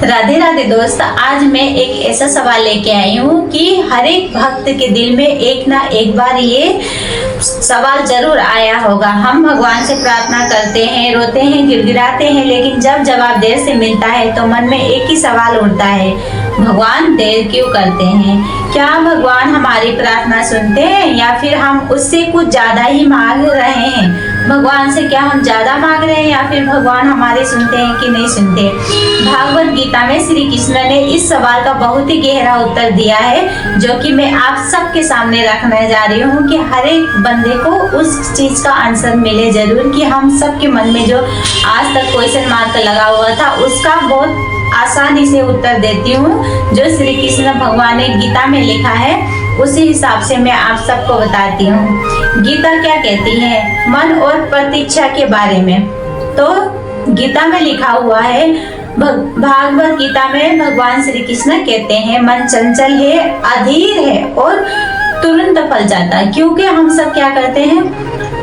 राधे राधे दोस्त, आज मैं एक ऐसा सवाल लेके आई हूँ कि हर एक भक्त के दिल में एक ना एक बार ये सवाल जरूर आया होगा। हम भगवान से प्रार्थना करते हैं, रोते हैं, गिड़गिड़ाते हैं, लेकिन जब जवाब देर से मिलता है तो मन में एक ही सवाल उठता है, भगवान देर क्यों करते हैं? क्या भगवान हमारी प्रार्थना सुनते हैं या फिर हम उससे कुछ ज्यादा ही मांग रहे हैं? भगवान से क्या हम ज्यादा मांग रहे हैं या फिर भगवान हमारे सुनते हैं कि नहीं सुनते? भागवत गीता में श्री कृष्ण ने इस सवाल का बहुत ही गहरा उत्तर दिया है, जो कि मैं आप सबके सामने रखने जा रही हूँ कि हर एक बंदे को उस चीज का आंसर मिले जरूर, कि हम सबके मन में जो आज तक क्वेश्चन मार्क लगा हुआ था उसका बहुत आसानी से उत्तर देती हूँ। जो श्री कृष्ण भगवान ने गीता में लिखा है उसी हिसाब से मैं आप सबको बताती हूँ। गीता क्या कहती है मन और प्रतीक्षा के बारे में? तो गीता में लिखा हुआ है, भागवत गीता में भगवान श्री कृष्ण कहते हैं मन चंचल है, अधीर है और तुरंत फल जाता है। क्योंकि हम सब क्या करते हैं,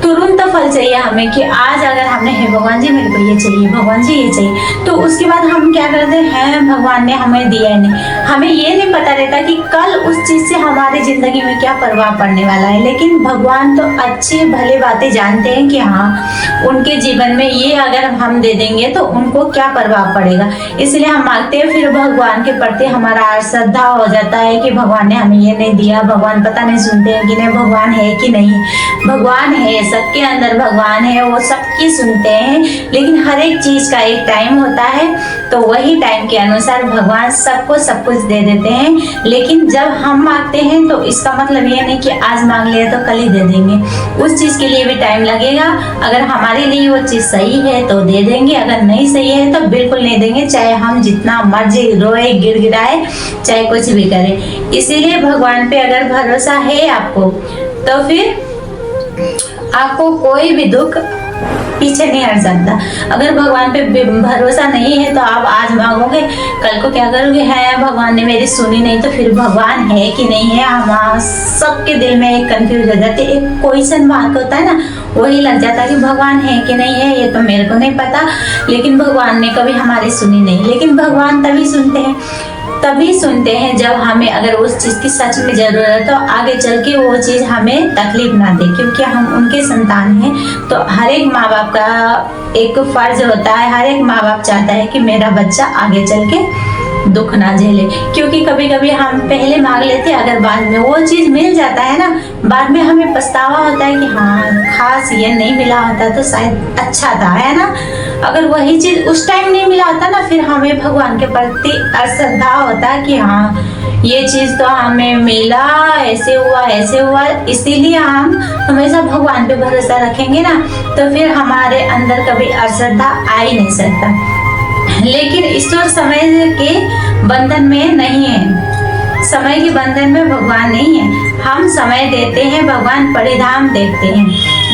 तुरंत फल चाहिए हमें, कि आज अगर हमने है भगवान जी मेरे को ये चाहिए, भगवान जी ये चाहिए, तो उसके बाद हम क्या करते हैं, भगवान ने हमें दिया ही नहीं। हमें ये नहीं पता रहता कि कल उस चीज से हमारी जिंदगी में क्या प्रभाव पड़ने वाला है। लेकिन भगवान तो अच्छी भली बातें जानते हैं कि हाँ उनके जीवन में ये अगर हम दे देंगे तो उनको क्या प्रभाव पड़ेगा। इसलिए हम मांगते हैं, फिर भगवान के प्रति हमारा श्रद्धा हो जाता है कि भगवान ने हमें ये नहीं दिया, भगवान पता नहीं सुनते हैं कि नहीं, भगवान है कि नहीं। भगवान है, सबके अंदर भगवान है, वो सबकी सुनते हैं, लेकिन हर एक चीज का एक टाइम होता है, तो वही टाइम के अनुसार भगवान सबको सब कुछ दे देते हैं। लेकिन जब हम मांगते हैं तो इसका मतलब ये नहीं कि आज मांग लिया तो कल ही दे देंगे, उस चीज के लिए भी टाइम लगेगा। अगर हमारे लिए वो चीज सही है तो दे देंगे, अगर नहीं सही है तो बिल्कुल नहीं देंगे, चाहे हम जितना मर्जी रोए गिड़गिड़ाए, चाहे कुछ भी करें। इसीलिए भगवान पे अगर भरोसा है आपको तो फिर आपको कोई भी दुख पीछे नहीं हट सकता। अगर भगवान पे भरोसा नहीं है तो आप आज मांगोगे, कल को क्या करोगे, है भगवान ने मेरी सुनी नहीं, तो फिर भगवान है कि नहीं है, हम सबके दिल में एक कंफ्यूज हो जाती है, एक क्वेश्चन मार्क होता है ना, वही लग जाता है कि भगवान है कि नहीं है, ये तो मेरे को नहीं पता। लेकिन भगवान ने कभी हमारी सुनी नहीं। लेकिन भगवान तभी सुनते हैं जब हमें अगर उस चीज की सच में जरूरत है, तो आगे चल के वो चीज हमें तकलीफ ना दे, क्योंकि हम उनके संतान हैं। तो हर एक माँ बाप का एक फर्ज होता है, हर एक माँ बाप चाहता है कि मेरा बच्चा आगे चल के दुख ना झेले। क्योंकि कभी कभी हम पहले मांग लेते, अगर बाद में वो चीज मिल जाता है ना, बाद में हमें पछतावा होता है कि हाँ खास ये नहीं मिला होता तो शायद अच्छा था, है ना। अगर वही चीज उस टाइम नहीं मिला होता ना, फिर हमें भगवान के प्रति अश्रद्धा होता कि हाँ ये चीज तो हमें मिला, ऐसे हुआ। इसीलिए हम हमेशा भगवान पे भरोसा रखेंगे ना, तो फिर हमारे अंदर कभी अश्रद्धा आ ही नहीं सकता। लेकिन ईश्वर समय के बंधन में नहीं है, समय के बंधन में भगवान नहीं है। हम समय देते हैं, भगवान परिणाम देखते हैं।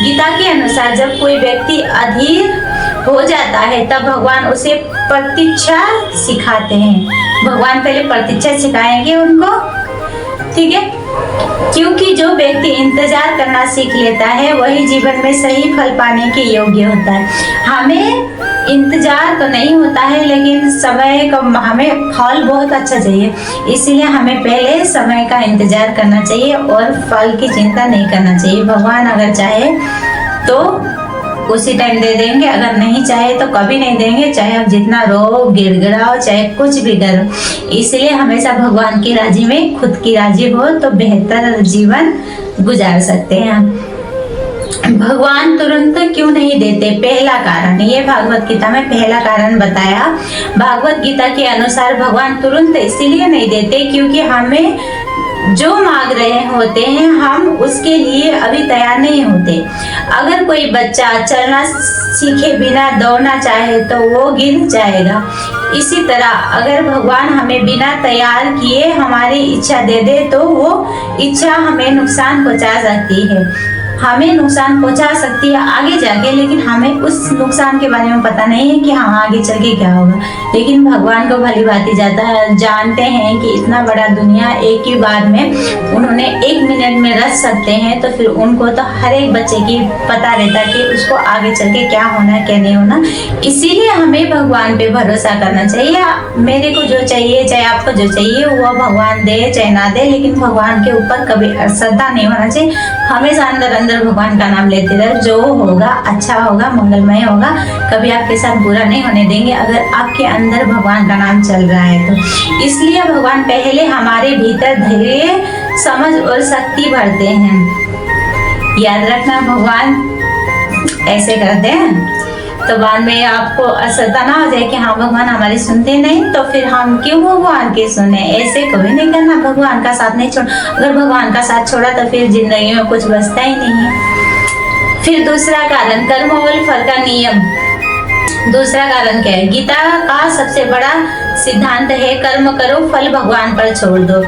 गीता के अनुसार जब कोई व्यक्ति अधीर हो जाता है तब भगवान उसे प्रतीक्षा सिखाते हैं। भगवान पहले प्रतीक्षा सिखाएंगे उनको, ठीक है, क्योंकि जो व्यक्ति इंतजार करना सीख लेता है वही जीवन में सही फल पाने के योग्य होता है। हमें इंतजार तो नहीं होता है, लेकिन समय का हमें फल बहुत अच्छा चाहिए, इसीलिए हमें पहले समय का इंतजार करना चाहिए और फल की चिंता नहीं करना चाहिए। भगवान अगर चाहे तो उसी टाइम दे देंगे, अगर नहीं चाहे तो कभी नहीं देंगे, चाहे आप जितना रो गिड़गिड़ाओ, चाहे कुछ भी करो। इसलिए हमेशा भगवान की राजी में खुद की राजी हो तो बेहतर जीवन गुजार सकते हैं। भगवान तुरंत क्यों नहीं देते? पहला कारण, ये भागवत गीता में पहला कारण बताया। भागवत गीता के अनुसार भगवान तुरंत इसीलिए नहीं देते क्योंकि हमें जो मांग रहे होते हैं हम उसके लिए अभी तैयार नहीं होते। अगर कोई बच्चा चलना सीखे बिना दौड़ना चाहे तो वो गिर जाएगा। इसी तरह अगर भगवान हमें बिना तैयार किए हमारी इच्छा दे दे तो वो इच्छा हमें नुकसान पहुंचा सकती है। हमें नुकसान पहुंचा सकती है आगे जाके, लेकिन हमें उस नुकसान के बारे में पता नहीं है कि हाँ आगे चल के क्या होगा। लेकिन भगवान को भली भांति जानते हैं कि इतना बड़ा दुनिया एक ही बार में उन्होंने 1 मिनट में रच सकते हैं, तो फिर उनको तो हर एक बच्चे की पता रहता कि उसको आगे चल के क्या होना क्या नहीं होना। इसीलिए हमें भगवान पे भरोसा करना चाहिए। मेरे को जो चाहिए, चाहे आपको जो चाहिए वो भगवान दे चाहे ना दे, लेकिन भगवान के ऊपर कभी अश्रद्धा नहीं होना चाहिए। हमेशा अंदर अंदर भगवान का नाम लेते रहे, जो होगा अच्छा होगा, मंगलमय होगा, कभी आपके साथ बुरा नहीं होने देंगे अगर आपके अंदर भगवान का नाम चल रहा है तो। इसलिए भगवान पहले हमारे भीतर धैर्य, समझ और शक्ति भरते हैं। याद रखना, भगवान ऐसे करते हैं तो बाद में आपको अश्रद्धा ना हो जाए कि हाँ भगवान हमारी सुनते नहीं, तो फिर हम क्यों भगवान की सुने। ऐसे कभी नहीं करना, भगवान का साथ नहीं छोड़। अगर भगवान का साथ छोड़ा तो फिर जिंदगी में कुछ बचता ही नहीं है। फिर दूसरा कारण, कर्म और फल का नियम। दूसरा कारण क्या है? गीता का सबसे बड़ा सिद्धांत है कर्म करो, फल भगवान पर छोड़ दो।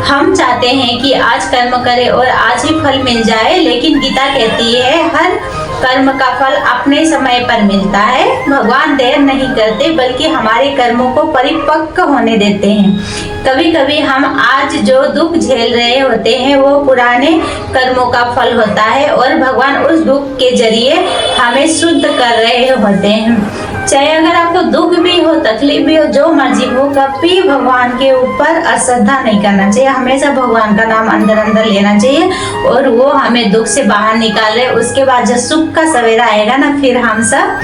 हम चाहते हैं कि आज कर्म करें और आज ही फल मिल जाए, लेकिन गीता कहती है हर कर्म का फल अपने समय पर मिलता है। भगवान देर नहीं करते बल्कि हमारे कर्मों को परिपक्व होने देते हैं। कभी कभी हम आज जो दुख झेल रहे होते हैं वो पुराने कर्मों का फल होता है और भगवान उस दुख के जरिए हमें शुद्ध कर रहे होते हैं। चाहे अगर आपको दुख भी हो, तकलीफ भी हो, जो मर्जी हो, कभी भगवान के ऊपर अश्रद्धा नहीं करना चाहिए। हमेशा भगवान का नाम अंदर अंदर लेना चाहिए और वो हमें दुख से बाहर निकाल रहे। उसके बाद जब सुख का सवेरा आएगा ना, फिर हम सब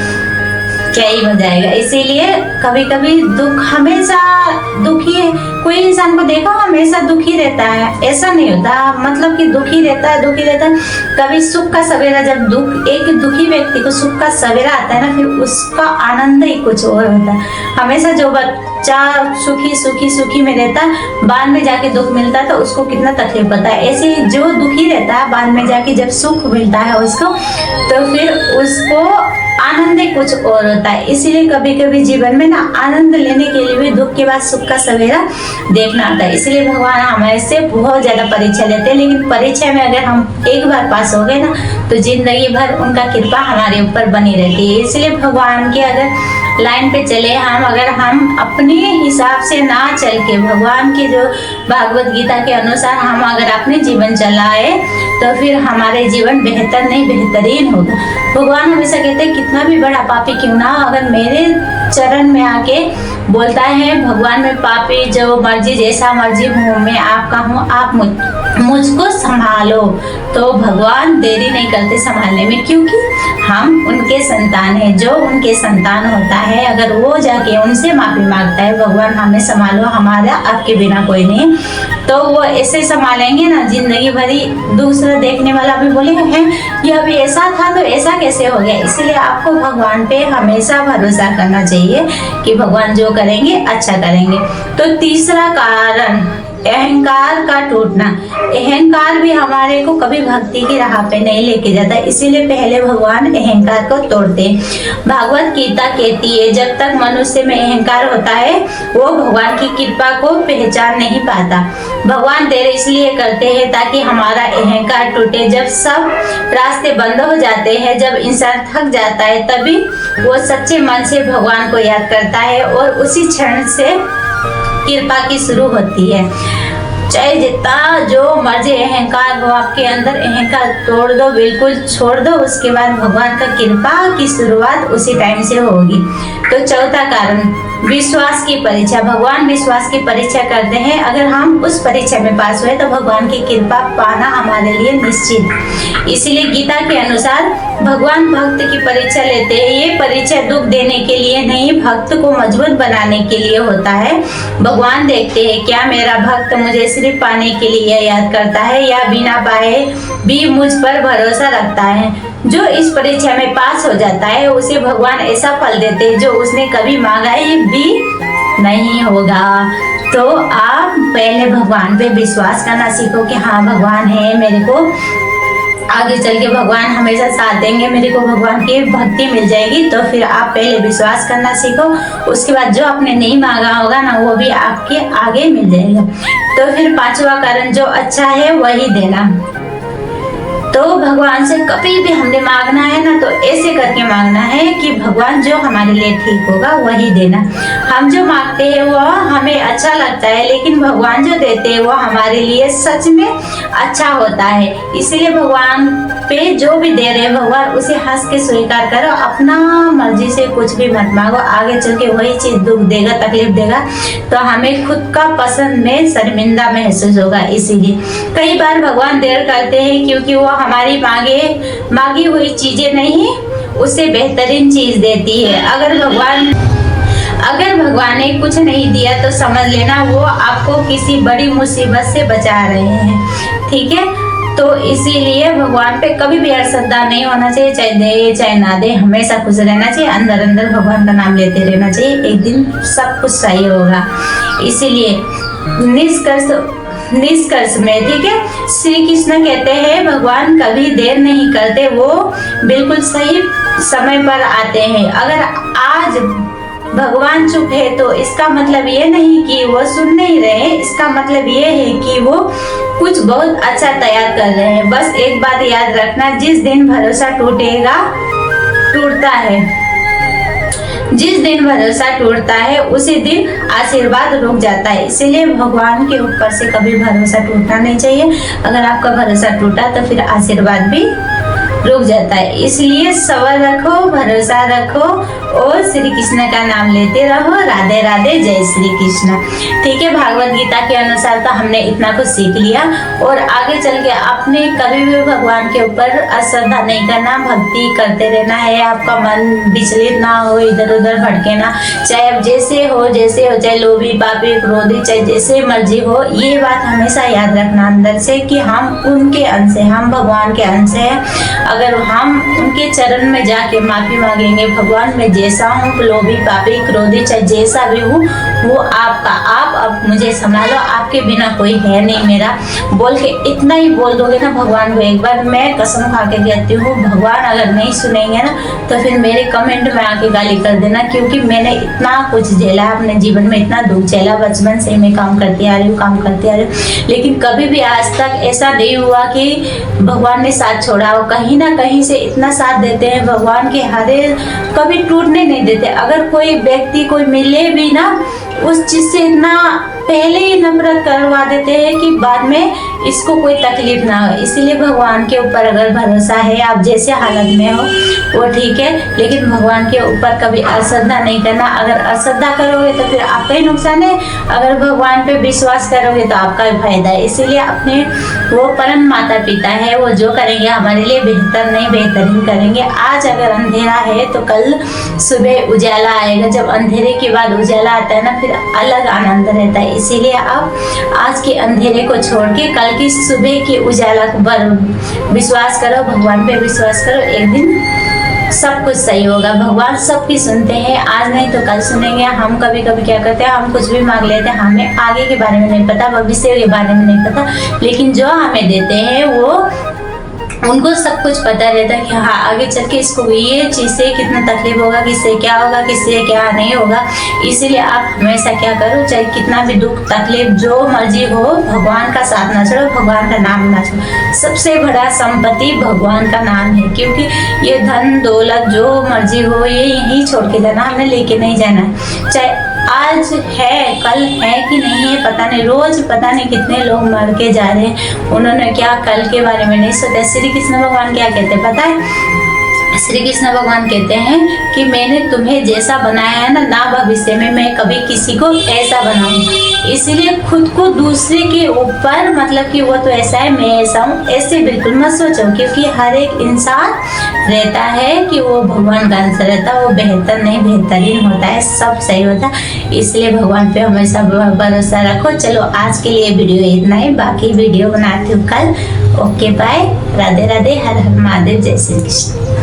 क्या ही हो जाएगा। इसीलिए कभी कभी दुख, हमेशा दुखी है, कोई इंसान को देखो हमेशा दुखी रहता है, ऐसा नहीं होता। मतलब कि दुखी रहता है। कभी सुख का सवेरा, जब एक दुखी व्यक्ति को सुख का सवेरा आता है ना, फिर उसका आनंद ही कुछ और होता है। हमेशा जो बच्चा सुखी में रहता है, बाद में जाके दुख मिलता है तो उसको कितना तकलीफ होता है। ऐसे जो दुखी रहता है, बाद में जाके जब सुख मिलता है उसको, तो फिर उसको आनंद कुछ और होता है। इसीलिए कभी कभी जीवन में ना आनंद लेने के लिए भी दुख के बाद सुख का सवेरा देखना आता है। इसलिए भगवान हमारे से बहुत ज्यादा परीक्षा लेते हैं, लेकिन परीक्षा में अगर हम एक बार पास हो गए ना, तो जिंदगी भर उनका कृपा हमारे ऊपर बनी रहती है। इसलिए भगवान के अगर लाइन पे चले हम, अगर हम अपने हिसाब से ना चल के भगवान के जो भागवत गीता के अनुसार हम अगर अपने जीवन चलाए, तो फिर हमारे जीवन बेहतर नहीं बेहतरीन होगा। भगवान हमेशा कहते हैं कितना भी बड़ा पापी क्यों ना, अगर मेरे चरण में आके बोलता है, भगवान में पापी जो मर्जी जैसा मर्जी हूँ मैं, आपका हूँ, आप मुझको संभालो, तो भगवान देरी नहीं करते संभालने में, क्योंकि हम उनके संतान हैं। जो उनके संतान होता है, अगर वो जाके उनसे माफी मांगता है, भगवान हमें संभालो, हमारा आपके बिना कोई नहीं, तो वो ऐसे संभालेंगे ना जिंदगी भरी। दूसरा देखने वाला भी बोलेगा है ये अभी ऐसा था तो ऐसा कैसे हो गया। इसलिए आपको भगवान पे हमेशा भरोसा करना चाहिए कि भगवान जो करेंगे अच्छा करेंगे। तो तीसरा कारण, अहंकार का टूटना। अहंकार भी हमारे को कभी भक्ति की राह पे नहीं लेके जाता, इसीलिए पहले भगवान अहंकार को तोड़ते हैं। भागवत गीता कहती है जब तक मनुष्य में अहंकार होता है वो भगवान की कृपा को पहचान नहीं पाता। भगवान देर इसलिए करते हैं ताकि हमारा अहंकार टूटे। जब सब रास्ते बंद हो जाते हैं, जब इंसान थक जाता है, तभी वो सच्चे मन से भगवान को याद करता है और उसी क्षण से कृपा की शुरू होती है। चाहे जितना जो मर्जी अहंकार हो आपके अंदर, अहंकार तोड़ दो, बिल्कुल छोड़ दो, उसके बाद भगवान का कृपा की शुरुआत उसी टाइम से होगी। तो चौथा कारण, विश्वास की परीक्षा। भगवान विश्वास की परीक्षा करते हैं, अगर हम उस परीक्षा में पास हुए तो भगवान की कृपा पाना हमारे लिए निश्चित। इसीलिए गीता के अनुसार भगवान भक्त की परीक्षा लेते हैं। ये परीक्षा दुख देने के लिए नहीं, भक्त को मजबूत बनाने के लिए होता है। भगवान देखते हैं क्या मेरा भक्त मुझे सिर्फ पाने के लिए याद करता है या बिना पाए भी मुझ पर भरोसा रखता है। जो इस परीक्षा में पास हो जाता है उसे भगवान ऐसा फल देते हैं जो उसने कभी मांगा भी नहीं होगा। तो आप पहले भगवान पे विश्वास करना सीखो कि हाँ भगवान है, मेरे को आगे चल के भगवान हमेशा साथ देंगे, मेरे को भगवान की भक्ति मिल जाएगी। तो फिर आप पहले विश्वास करना सीखो, उसके बाद जो आपने नहीं मांगा होगा ना वो भी आपके आगे मिल जाएगा। तो फिर पांचवा कारण, जो अच्छा है वही देना। तो भगवान से कभी भी हमने मांगना है ना तो ऐसे करके मांगना है कि भगवान जो हमारे लिए ठीक होगा वही देना। हम जो मांगते हैं वो हमें अच्छा लगता है, लेकिन भगवान जो देते हैं वो हमारे लिए सच में अच्छा होता है। इसलिए भगवान पे जो भी दे रहे हैं भगवान उसे हंस के स्वीकार करो, अपना मर्जी से कुछ भी मत मांगो। आगे चल के वही चीज दुख देगा, तकलीफ देगा, तो हमें खुद का पसंद में शर्मिंदा महसूस होगा। इसीलिए कई बार भगवान देर करते हैं क्योंकि वो हमारी मांगी हुई चीजें नहीं, उससे बेहतरीन चीज देती है। अगर भगवान ने कुछ नहीं दिया तो समझ लेना वो आपको किसी बड़ी मुसीबत से बचा रहे हैं, ठीक है। तो इसीलिए भगवान पे कभी भी अश्रद्धा नहीं होना चाहिए, चाहे दे चाहे ना दे, हमेशा खुश रहना चाहिए। अंदर अंदर भगवान का नाम लेते रहना चाहिए, एक दिन सब कुछ सही होगा। इसीलिए निष्कर्ष में, ठीक है, श्री कृष्ण कहते हैं भगवान कभी देर नहीं करते, वो बिल्कुल सही समय पर आते हैं। अगर आज भगवान चुप है तो इसका मतलब ये नहीं कि वो सुन नहीं रहे, इसका मतलब ये है कि वो कुछ बहुत अच्छा तैयार कर रहे हैं। बस एक बात याद रखना, जिस दिन भरोसा टूटता है उसी दिन आशीर्वाद रुक जाता है। इसीलिए भगवान के ऊपर से कभी भरोसा टूटना नहीं चाहिए। अगर आपका भरोसा टूटा तो फिर आशीर्वाद भी रुक जाता है। इसलिए सब्र रखो, भरोसा रखो और श्री कृष्ण का नाम लेते रहो। राधे राधे, जय श्री कृष्ण। ठीक है, भागवत गीता के अनुसार तो हमने इतना कुछ सीख लिया और आगे चल के आपने कभी भी भगवान के ऊपर अश्रद्धा नहीं करना, भक्ति करते रहना है। आपका मन विचलित ना हो, इधर उधर भटके ना, चाहे आप जैसे हो, चाहे लोभी पापी क्रोधी, चाहे जैसे मर्जी हो। ये बात हमेशा याद रखना अंदर से कि हम उनके अंश हैं, हम भगवान के अंश हैं। अगर हम उनके चरण में जाके माफी मांगेंगे, भगवान में जैसा हूँ, लोभी पापी क्रोधी चाहे जैसा भी हूँ, वो आपका, आप अब मुझे संभालो, आपके बिना कोई है नहीं मेरा, बोल के इतना ही बोल दोगे ना भगवान को एक बार, मैं कसम खा के कहती हूँ भगवान अगर नहीं सुनेंगे ना तो फिर मेरे कमेंट में आके गाली कर देना। क्योंकि मैंने इतना कुछ झेला अपने जीवन में, इतना दुख झेला, बचपन से मैं काम करती आ रही हूँ, लेकिन कभी भी आज तक ऐसा नहीं हुआ कि भगवान ने साथ छोड़ा हो। कहीं ना कहीं से इतना साथ देते हैं भगवान के, हरे कभी टूटने नहीं देते। अगर कोई व्यक्ति कोई मिले भी ना, उस चीज से इतना पहले ही नफरत करवा देते हैं कि बाद में इसको कोई तकलीफ ना हो। इसीलिए भगवान के ऊपर अगर भरोसा है, आप जैसे हालत में हो वो ठीक है, लेकिन भगवान के ऊपर कभी अश्रद्धा नहीं करना। अगर अश्रद्धा करोगे तो फिर आपका ही नुकसान है, अगर भगवान पे विश्वास करोगे तो आपका ही फायदा है। इसीलिए अपने वो परम माता पिता है, वो जो करेंगे हमारे लिए बेहतर नहीं बेहतरीन करेंगे। आज अगर अंधेरा है तो कल सुबह उजाला आएगा, जब अंधेरे के बाद उजाला आता है ना, फिर अलग आनंद रहता है। इसीलिए आप आज के अंधेरे को छोड़ के कल की सुबह की उजाला पर विश्वास करो, भगवान पे विश्वास करो, एक दिन सब कुछ सही होगा। भगवान सबकी सुनते हैं, आज नहीं तो कल सुनेंगे। हम कभी कभी क्या करते हैं, हम कुछ भी मांग लेते हैं, हमें आगे के बारे में नहीं पता, भविष्य के बारे में नहीं पता, लेकिन जो हमें देते हैं वो उनको सब कुछ पता रहता है कि हाँ आगे चल के इसको ये चीज से कितना तकलीफ होगा, किससे क्या होगा, किससे क्या नहीं होगा। इसीलिए आप हमेशा क्या करो, चाहे कितना भी दुख तकलीफ जो मर्जी हो, भगवान का साथ ना छोड़ो, भगवान का नाम ना छोड़ो। सबसे बड़ा संपत्ति भगवान का नाम है, क्योंकि ये धन दौलत जो मर्जी हो ये यहीं छोड़ के जाना, हमें लेके नहीं जाना है। चाहे आज है कल है कि नहीं है पता नहीं, रोज पता नहीं कितने लोग मर के जा रहे हैं, उन्होंने क्या कल के बारे में नहीं सोचा। श्री कृष्ण भगवान क्या कहते हैं पता है? श्री कृष्ण भगवान कहते हैं कि मैंने तुम्हें जैसा बनाया है ना भविष्य में मैं कभी किसी को ऐसा बनाऊं। इसीलिए खुद को दूसरे के ऊपर, मतलब कि वो तो ऐसा है मैं ऐसा हूँ, ऐसे बिल्कुल मत सोचो। क्योंकि हर एक इंसान रहता है कि वो भगवान का अंश रहता है, वो बेहतर नहीं बेहतरीन होता है, सब सही होता है। इसलिए भगवान पे हमेशा भरोसा रखो। चलो आज के लिए वीडियो इतना ही, बाकी वीडियो बनाती हूँ कल। ओके बाय, राधे राधे, हर हर महादेव, जय श्री कृष्ण।